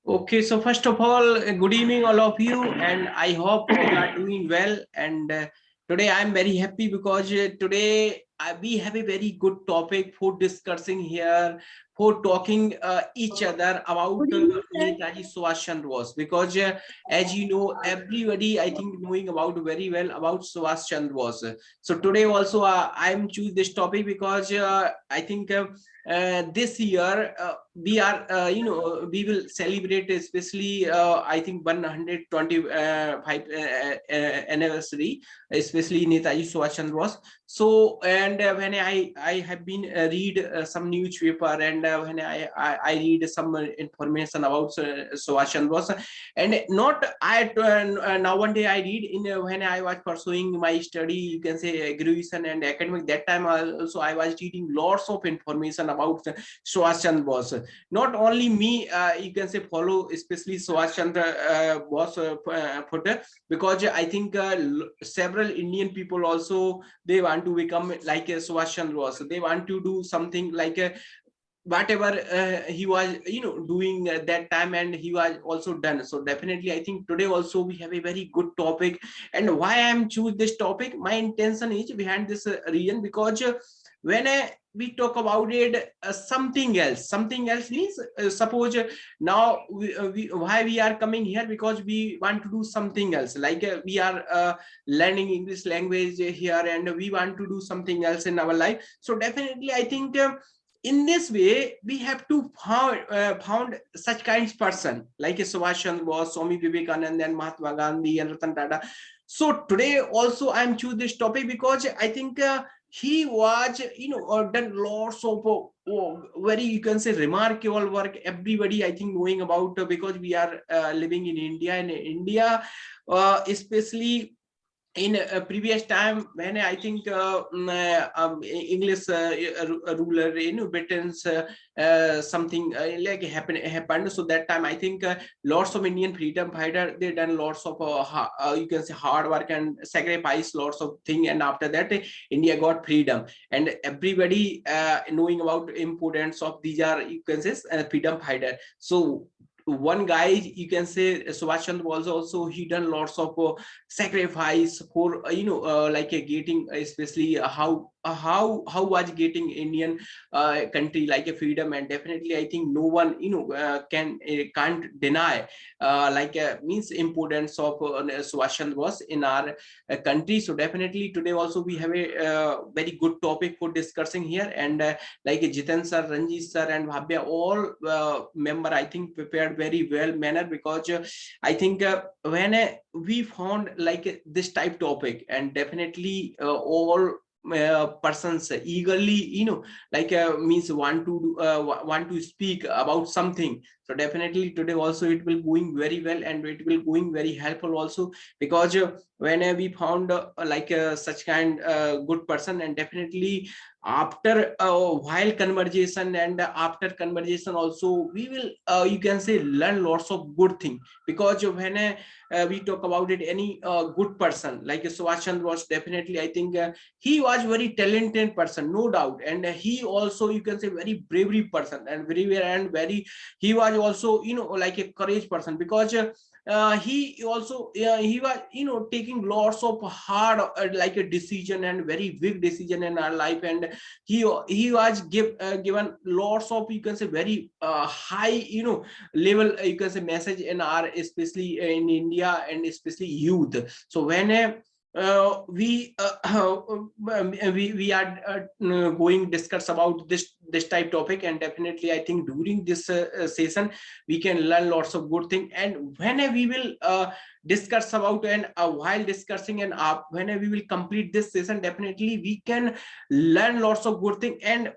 Okay, so first of all, good evening, all of you, and I hope all are doing well. And today I'm very happy because today we have a very good topic for discussing here, for talking each other about Good evening, sir. Netaji Subhash Chandra Bose. Because as you know, everybody I think knowing about very well about Subhash Chandra Bose. So today also I'm choose this topic because I think. This year we are we will celebrate especially I think 125 anniversary, especially Netaji Subhash Chandra Bose. So and when I have been read some newspaper, and when I read some information about Subhash Chandra Bose, and not I now one day I read in when I was pursuing my study, you can say graduation and academic, that time also I was reading lots of information about Subhash Chandra Bose. Not only me, you can say follow especially Subhash Chandra Bose photo, because I think several Indian people also they want to become like a Subhash Chandra Bose. They want to do something like a whatever he was doing at that time, and he was also done. So definitely I think today also we have a very good topic. And why I am choose this topic, my intention is behind this reason, because when we talk about it, something else means suppose now why we are coming here, because we want to do something else, like we are learning English language here, and we want to do something else in our life. So definitely I think in this way we have to found such kinds person like a Subhash Chandra Bose, Swami Vivekananda, and Mahatma Gandhi, and Ratan Tata. So today also I'm choose this topic because I think he was done lots of very, you can say, remarkable work. Everybody I think knowing about, because we are living in India, and India especially in a previous time when I think English ruler Britain's something like happened. So that time I think lots of Indian freedom fighter, they done lots of you can say hard work and sacrifice lots of thing, and after that India got freedom. And everybody knowing about importance of these are, you can say, freedom fighter. So one guy, you can say, Subhash Chandra Bose also, he done lots of sacrifice for like getting, especially how was getting Indian country like a freedom. And definitely I think no one can't deny like means importance of Subhash Chandra Bose in our country. So definitely today also we have a very good topic for discussing here. And like Jiten sir, Ranjit sir, and Bhavya, all member I think prepared very well manner, because I think when we found like this type topic, and definitely all persons eagerly like means want to speak about something. So definitely today also it will going very well, and it will going very helpful also, because when we found like such kind good person. And definitely after a while conversation, and after conversation also we will you can say learn lots of good thing. Because when we talk about it, any good person like Subhash Chandra Bose, definitely I think he was very talented person, no doubt. And he also, you can say, very bravery person, and very he was also like a courage person, because he also he was taking lots of hard like a decision, and very big decision in our life. And he was given lots of, you can say, very high level, you can say, message in our, especially in India, and especially youth. So when we are going discuss about this type topic. And definitely I think during this session we can learn lots of good thing. And when we will discuss about, and while discussing, and when we will complete this session, definitely we can learn lots of good thing. And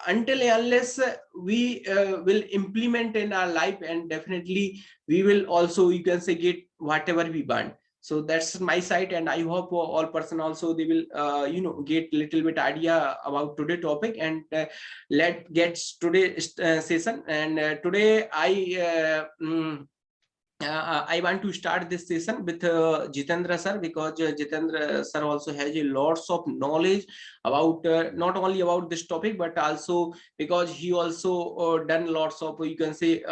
until unless we will implement in our life, and definitely we will also, you can say, get whatever we want. So that's my side, and I hope all person also they will get little bit idea about today topic. And let get today session. And today I want to start this session with Jitendra sir, because Jitendra sir also has a lots of knowledge about not only about this topic, but also because he also done lots of, you can say,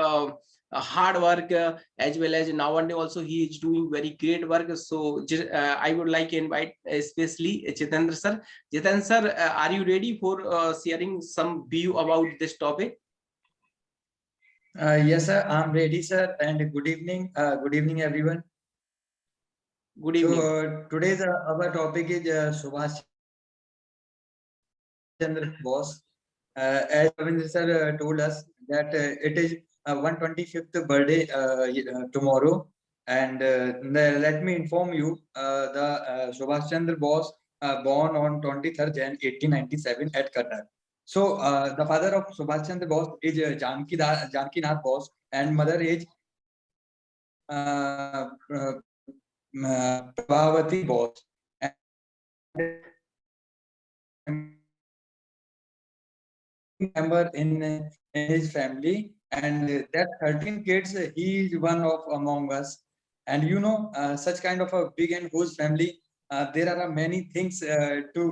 hard work, as well as nowadays also he is doing very great work. So I would like to invite especially Jitendra sir. Jitendra sir, are you ready for sharing some view about this topic? Yes, sir. I'm ready, sir. And good evening. Good evening, everyone. Good evening. Today's our topic is Subhash Chandra Bose. As Ravindra sir told us that it is 125th birthday tomorrow, and let me inform you, the Subhash Chandra Bose born on 23rd Jan 1897 at Karnal. So the father of Subhash Chandra Bose is Janki Nath Bose, and mother is Prabhavati Bose. And member in his family, and that 13 kids, he is one of among us. And such kind of a big and huge family, there are many things to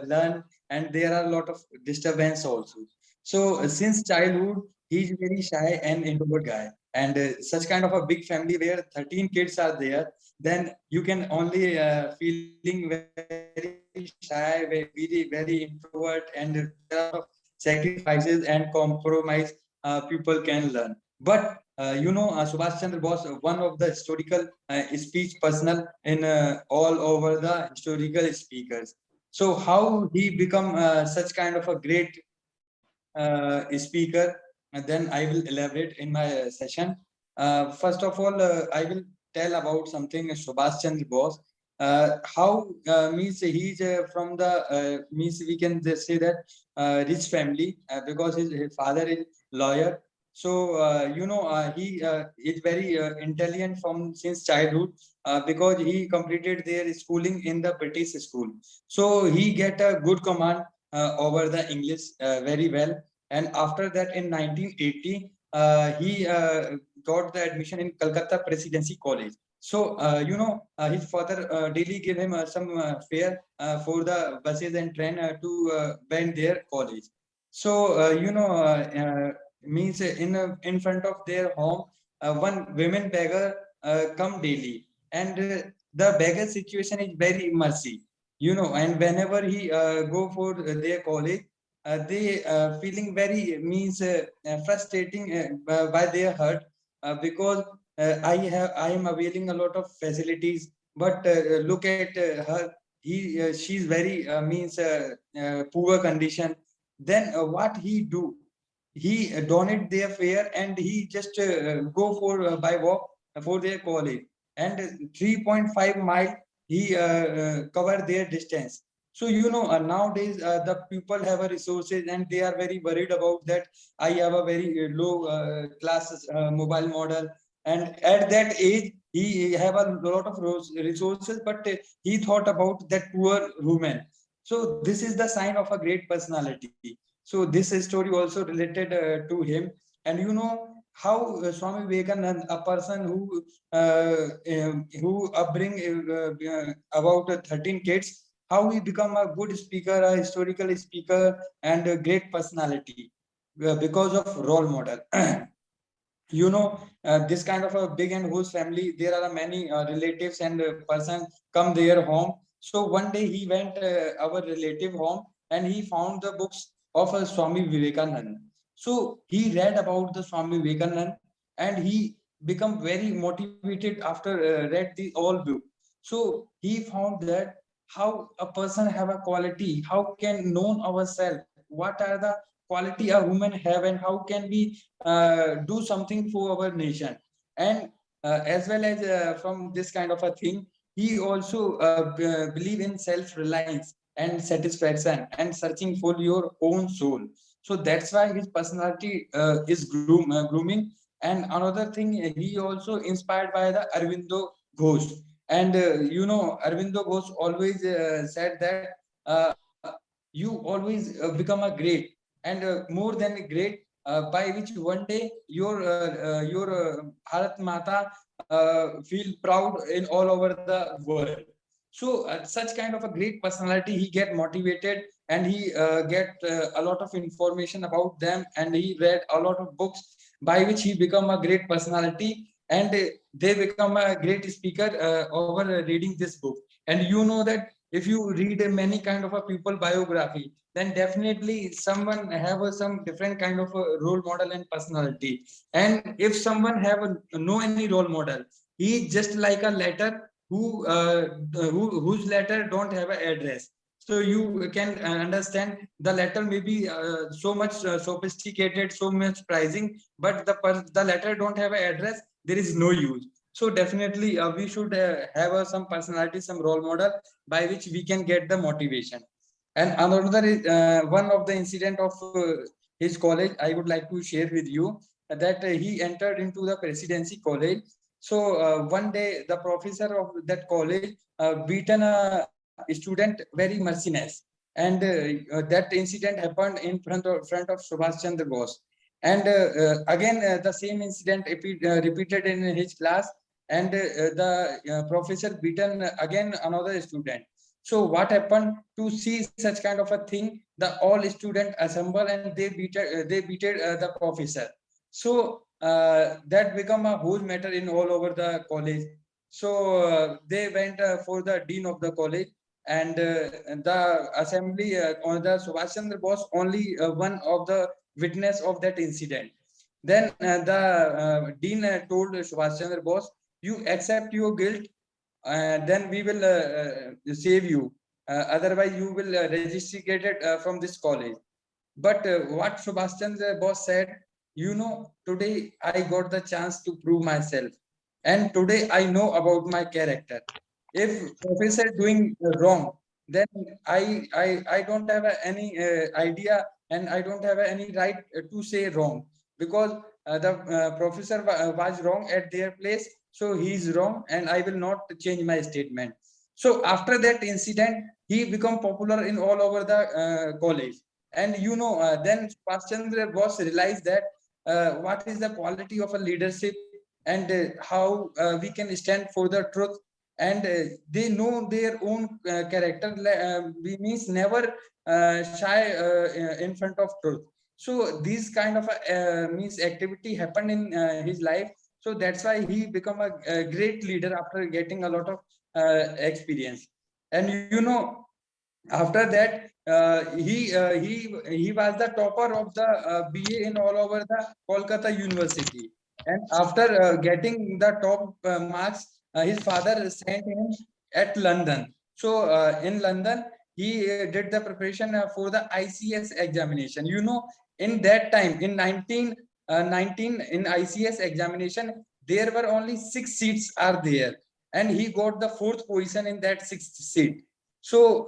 learn, and there are a lot of disturbance also. So since childhood, he is very shy and introvert guy, and such kind of a big family where 13 kids are there, then you can only feeling very shy, very introvert, and there are a lot of sacrifices and compromise people can learn. But Subhash Chandra Bose, one of the historical speech personal in all over the historical speakers. So how he become such kind of a great speaker, and then I will elaborate in my session. First of all, I will tell about something Subhash Chandra Bose. How means he's from the means we can just say that rich family, because his father is lawyer. So he is very intelligent from since childhood, because he completed their schooling in the British school. So he get a good command over the English very well. And after that, in 1980, he got the admission in Calcutta Presidency College. So, his father daily gave him some fare for the buses and train to went their college. So, means in front of their home, one women beggar come daily, and the beggar situation is very mercy. And whenever he go for their college, they feeling very means frustrating by their hurt, because I am availing a lot of facilities, but look at her. She's very means poor condition. Then what he do? He donate their fare, and he just go for by walk for their college, and 3.5 mile he cover their distance. So nowadays the people have a resources, and they are very worried about that. I have a very low class mobile model, and at that age he have a lot of resources, but he thought about that poor woman. So this is the sign of a great personality. So this story also related to him. And how Swami Vivekananda, a person who upbring about 13 kids, how he become a good speaker, a historical speaker, and a great personality because of role model. This kind of a big and huge family, there are many relatives and person come their home. So one day he went our relative home, and he found the books of Swami Vivekananda. So he read about the Swami Vivekananda, and he become very motivated after read the all book. So he found that how a person have a quality, how can known ourselves, what are the quality a woman have, and how can we do something for our nation. And as well as from this kind of a thing, he also believe in self-reliance and satisfaction and searching for your own soul. So that's why his personality is grooming. And another thing, he also inspired by the Arvindo Ghosh. And Arvindo Ghosh always said that you always become a great, and more than great, by which one day your Bharat Mata feel proud in all over the world. So such kind of a great personality, he get motivated, and he get a lot of information about them, and he read a lot of books. by which he become a great personality, and they become a great speaker over reading this book. And you know that if you read many kind of a people biography, then definitely someone have some different kind of a role model and personality. And if someone have no any role model, he just like a letter whose letter don't have an address. So you can understand the letter may be so much sophisticated, so much pricing, but the letter don't have an address. There is no use. So definitely we should have some personality, some role model by which we can get the motivation. And another is one of the incident of his college I would like to share with you, that he entered into the presidency college. So one day the professor of that college beaten a student very merciless, and that incident happened in front of Subhash Chandra Bose. And again the same incident repeated in his class, and the professor beaten again another student. So what happened, to see such kind of a thing, the all student assemble and they beated the professor. So that become a huge matter in all over the college. So they went for the dean of the college, and the assembly on the Subhash Chandra Bose only one of the witness of that incident. Then the dean told Subhash Chandra Bose, you accept your guilt, then we will save you. Otherwise, you will registrated from this college. But what Subhash Chandra Bose said, today I got the chance to prove myself, and today I know about my character. If professor doing wrong, then I don't have any idea, and I don't have any right to say wrong, because the professor was wrong at their place, so he is wrong, and I will not change my statement. So after that incident, he become popular in all over the college. And then Subhash Chandra Bose realized that what is the quality of a leadership, and how we can stand for the truth. And they know their own character, we means never shy in front of truth. So these kind of means activity happened in his life. So that's why he become a great leader after getting a lot of experience. And after that he was the topper of the BA in all over the Kolkata University. And after getting the top marks, his father sent him at London. So in London he did the preparation for the ICS examination. In that time, in 1919, in ICS examination, there were only 6 seats are there, and he got the fourth position in that sixth seat. So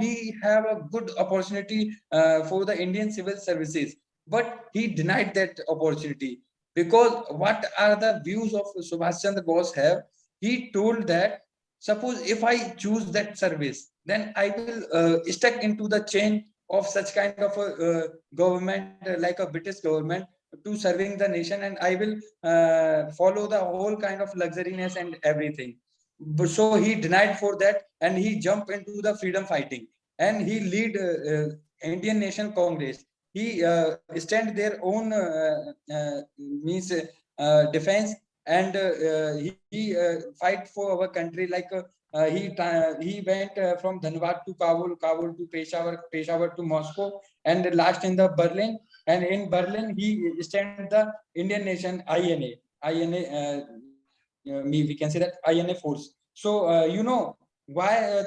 he have a good opportunity for the Indian civil services, but he denied that opportunity, because what are the views of Subhash Chandra Bose have? He told that, suppose if I choose that service, then I will stuck into the chain of such kind of a government, like a British government, to serving the nation, and I will follow the whole kind of luxuriness and everything. So he denied for that, and he jumped into the freedom fighting, and he lead Indian Nation Congress. He stand their own means defense, and he fight for our country, like he went from Dhanbad to Kabul, Kabul to Peshawar, Peshawar to Moscow, and last in the Berlin. And in Berlin he stand the Indian Nation INA we can say that INA force. So why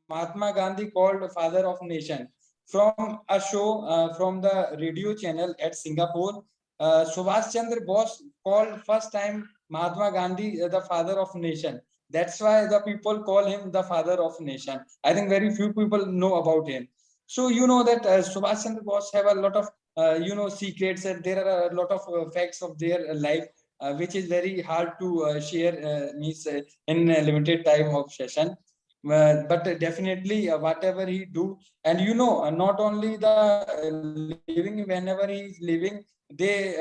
Mahatma Gandhi called father of nation? From a show from the radio channel at Singapore, Subhash Chandra Bose called first time Mahatma Gandhi the father of nation. That's why the people call him the father of nation. I think very few people know about him. So that Subhash Chandra Bose have a lot of secrets, and there are a lot of facts of their life, which is very hard to share means in a limited time of session. But definitely whatever he do, and not only the living, whenever he is living, they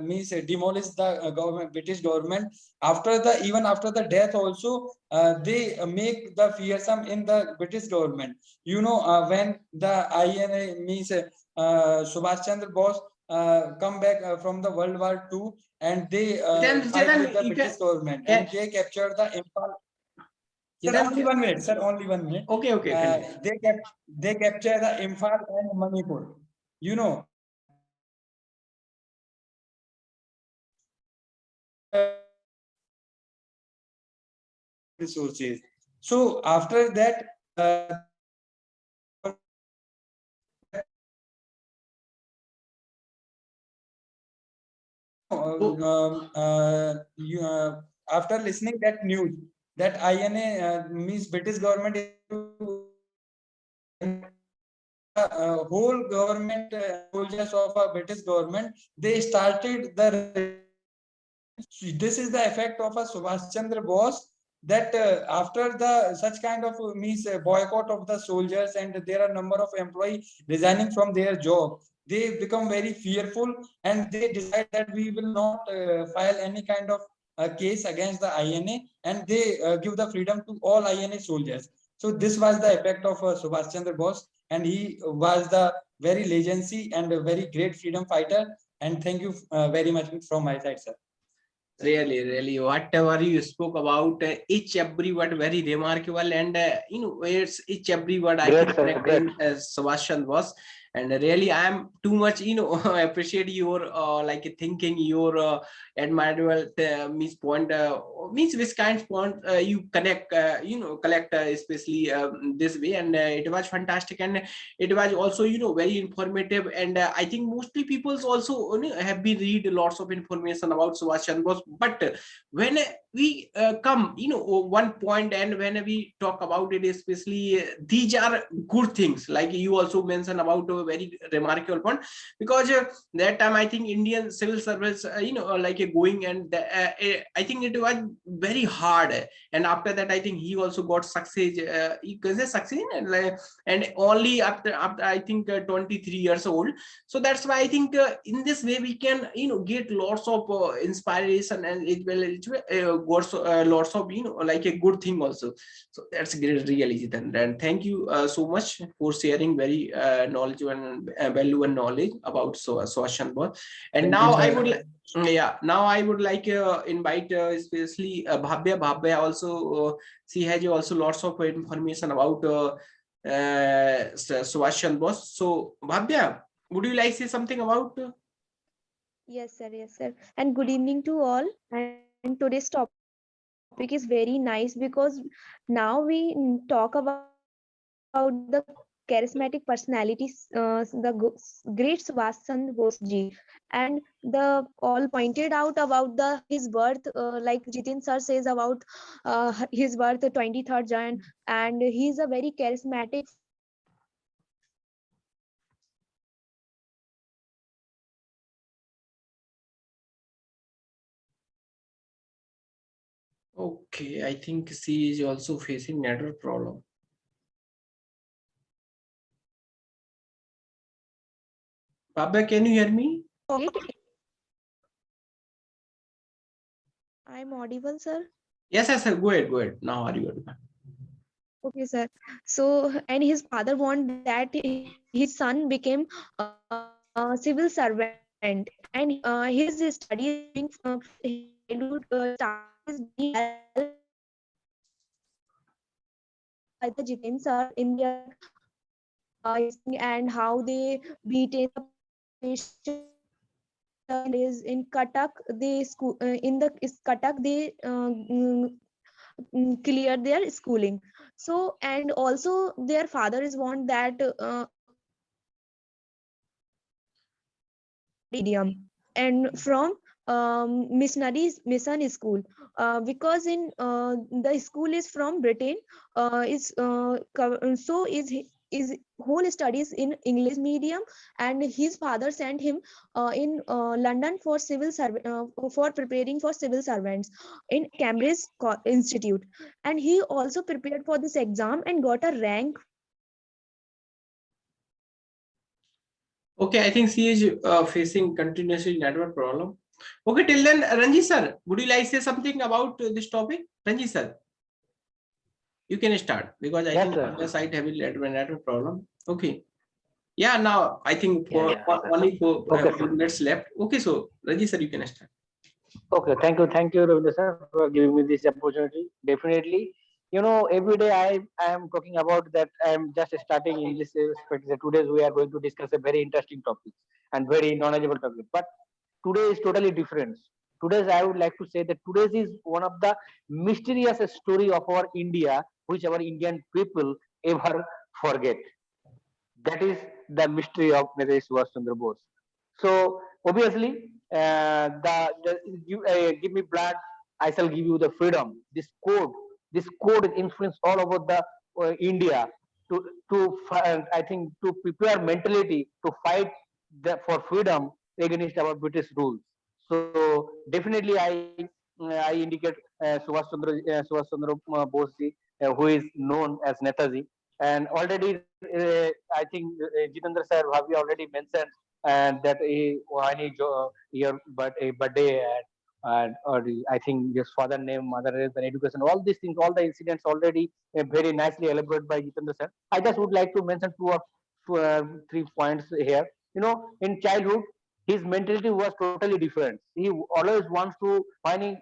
means demolish the government, British government. After the even after the death also, they make the fearsome in the British government. When the INA means Subhash Chandra Bose come back from the World War II, and they Chetan, fight Chetan, with the you can, British government, can and they capture the Imphal. Sir, Chetan, only 1 minute. Sir, only 1 minute. okay, okay, continue. They capture the Imphal and Manipur. You know, resources. So after that, Oh, after listening that news, that INA means British government is whole government soldiers of a British government, they started the. This is the effect of a Subhash Chandra Bose, that after the such kind of means boycott of the soldiers, and there are number of employees resigning from their job, they become very fearful, and they decide that we will not file any kind of case against the INA, and they give the freedom to all INA soldiers. So this was the effect of Subhash Chandra Bose, and he was the very legacy and a very great freedom fighter. And thank you very much from my side, sir. really, really, whatever you spoke about, each every word very remarkable, and it's each every word I Great, can sir. connect Great. in Subhash Chandra Bose. And really, I am too much, appreciate your like thinking, your admirable means point, means which kind of point you connect, collect, especially this way, and it was fantastic, and it was also very informative, and I think mostly people's also have been read lots of information about Subhash Chandra Bose, but when we come one point, and when we talk about it, especially these are good things, like you also mentioned about a very remarkable point, because that time I think Indian civil service like going, and I think it was very hard, and after that I think he also got success, you can say success, and only after I think 23 years old. So that's why I think in this way we can get lots of inspiration, and it will lots of like a good thing also. So that's great, really, Jitan. And thank you so much for sharing very knowledge and value and knowledge about Swashan Bhatt. And Thank you, now I sir. would yeah, now I would like invite especially Bhavya. Bhavya also she has also lots of information about Swashan Bhatt. So Bhavya, would you like to say something about? Yes, sir. Yes, sir. And good evening to all. And today's topic is very nice because now we talk about the charismatic personalities, great Subhash Chandra Bose ji, and the all pointed out about the his birth, like Jitin sir says about his birth 23rd Jan, and he's a very charismatic figure and Okay, I think she is also facing network problem. Bhavya, can you hear me? I'm audible, sir. Yes, yes, sir. Go ahead, go ahead. Now are you audible? Okay, sir. So, and his father want that his son became a civil servant, and his studies during his childhood started his very well by the Jitin sir in their and how they beat in the patient is in Katak. They school in the Katak they clear their schooling. So and also their father is want that medium and from missionaries mission school because in the school is from Britain is so is whole studies in English medium, and his father sent him in London for for preparing for civil servants in Cambridge Institute, and he also prepared for this exam and got a rank. Okay, I think she is facing continuously network problem. Okay, till then, Ranji sir, would you like to say something about this topic? Ranji sir, you can start because I Yes, think sir. on the side having network problem. Okay. Yeah, now I think Yeah, for yeah. only for Okay, few sir. minutes left. Okay, so Raji sir, you can start. Okay, thank you, Ravinder sir, for giving me this opportunity. Definitely, every day I am talking about that. I am just starting in this aspect. Today we are going to discuss a very interesting topic and very knowledgeable topic. But today is totally different. Today's I would like to say that today's is one of the mysterious story of our India, which our Indian people ever forget. That is the mystery of Netaji Subhash Chandra Bose. So obviously, the you give me blood, I shall give you the freedom. This code is influenced all over the India I think to prepare mentality to fight for freedom against our British rules. So definitely, I indicate Subhash Chandra Bose, who is known as Netaji, and already I think Jitendra sir have you already mentioned and that when he your birthday and or I think his father name, mother name, and education, all these things, all the incidents already very nicely elaborated by Jitendra sir. I just would like to mention three points here. In childhood, his mentality was totally different. He always wants to, when he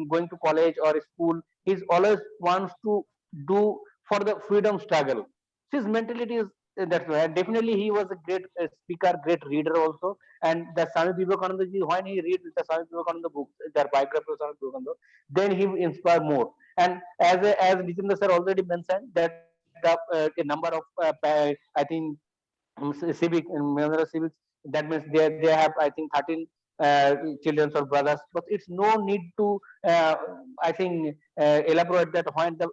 going to college or school, he always wants to do for the freedom struggle. His mentality is that's why definitely he was a great speaker, great reader also. And the Swami Vivekananda ji, when he read the Swami Vivekananda books, their biography of Swami Vivekananda, then he inspire more. And as Jitendra sir already mentioned, that the a number of I think civic and Mahindra civics, that means they have I think 13 children or brothers, but it's no need to I think elaborate that when the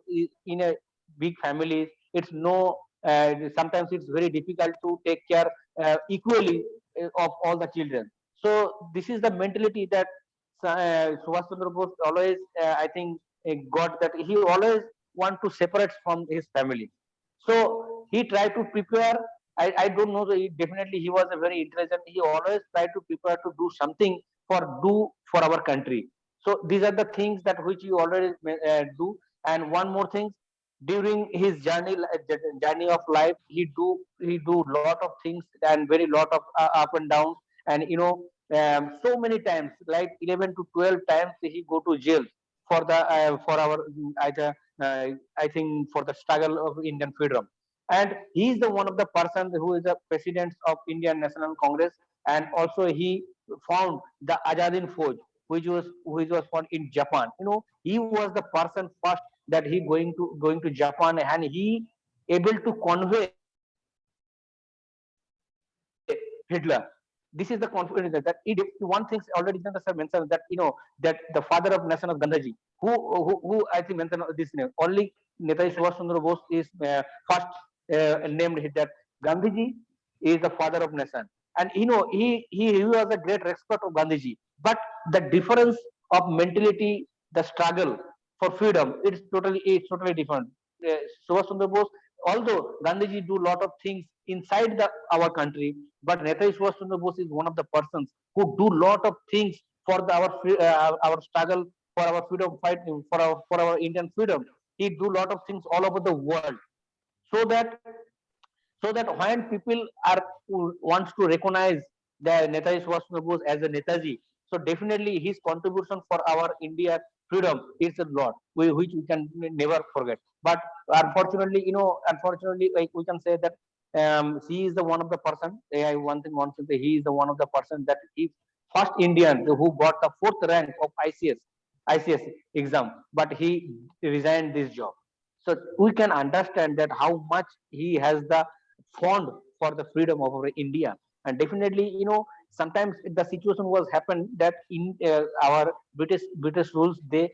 in a big family it's no sometimes it's very difficult to take care equally of all the children. So this is the mentality that Subhash Chandra Bose always I think got, that he always want to separate from his family. So he tried to prepare. I don't know. Definitely, he was a very intelligent. He always tried to prepare to do something for our country. So these are the things that which he already do. And one more thing, during his journey of life, he do lot of things and very lot of up and downs. And so many times, like 11 to 12 times, he go to jail for our either I think for the struggle of Indian freedom. And he is the one of the person who is the president of Indian National Congress, and also he found the Azadin Fauj, which was found in Japan. He was the person first that he going to Japan, and he able to convey Hitler. This is the confidence that one thing already Jitendra sir mentioned, that that the father of nation of Gandhiji, who I think mentioned this name. Only Netaji Subhash Chandra Bose is first named that Gandhiji is the father of nation, and he was a great respect of Gandhiji. But the difference of mentality, the struggle for freedom, it's totally different. Subhash Chandra Bose, although Gandhiji do lot of things inside our country, but Netaji Subhash Chandra Bose is one of the persons who do lot of things for our struggle for our freedom fight for our Indian freedom. He do lot of things all over the world, so that when people are wants to recognize the Netaji Subhash Chandra Bose as a Netaji, so definitely his contribution for our India freedom is a lot, which we can never forget. But unfortunately, like we can say that he is the one of the person. One thing wants to say, he is the one of the person that he first Indian who got the fourth rank of ICS exam, but he resigned this job. So we can understand that how much he has the fond for the freedom of our India. And definitely, sometimes the situation was happened that in our British rules, they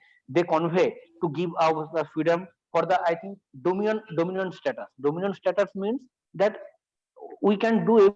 convey to give our the freedom for the I think dominion status. Dominion status means that we can do